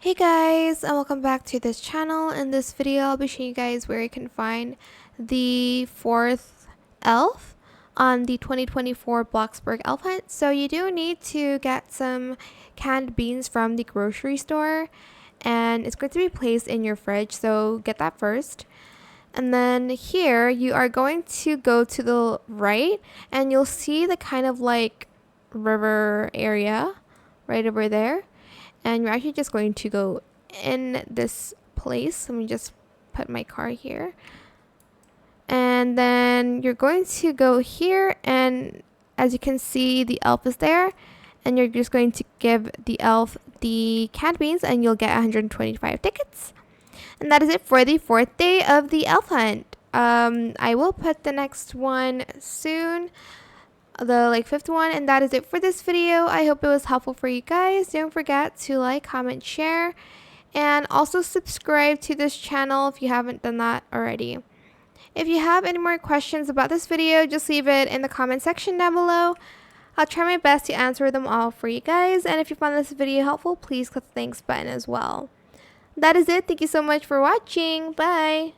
Hey guys, and welcome back to this channel. In this video, I'll be showing you guys where you can find the fourth elf on the 2024 Bloxburg Elf Hunt. So you do need to get some canned beans from the grocery store, and it's going to be placed in your fridge, so get that first. And then here, you are going to go to the right, and you'll see the kind of like river area right over there. And you're actually just going to go in this place. Let me just put my car here. And then you're going to go here, and as you can see, the elf is there. And you're just going to give the elf the canned beans, and you'll get 125 tickets. And that is it for the fourth day of the elf hunt. I will put the next one soon, the fifth one, and that is it for this video. I hope it was helpful for you guys. Don't forget to like, comment, share, and also subscribe to this channel if you haven't done that already. If you have any more questions about this video, just leave it in the comment section down below. I'll try my best to answer them all for you guys, and if you found this video helpful, please click the thanks button as well. That is it. Thank you so much for watching. Bye.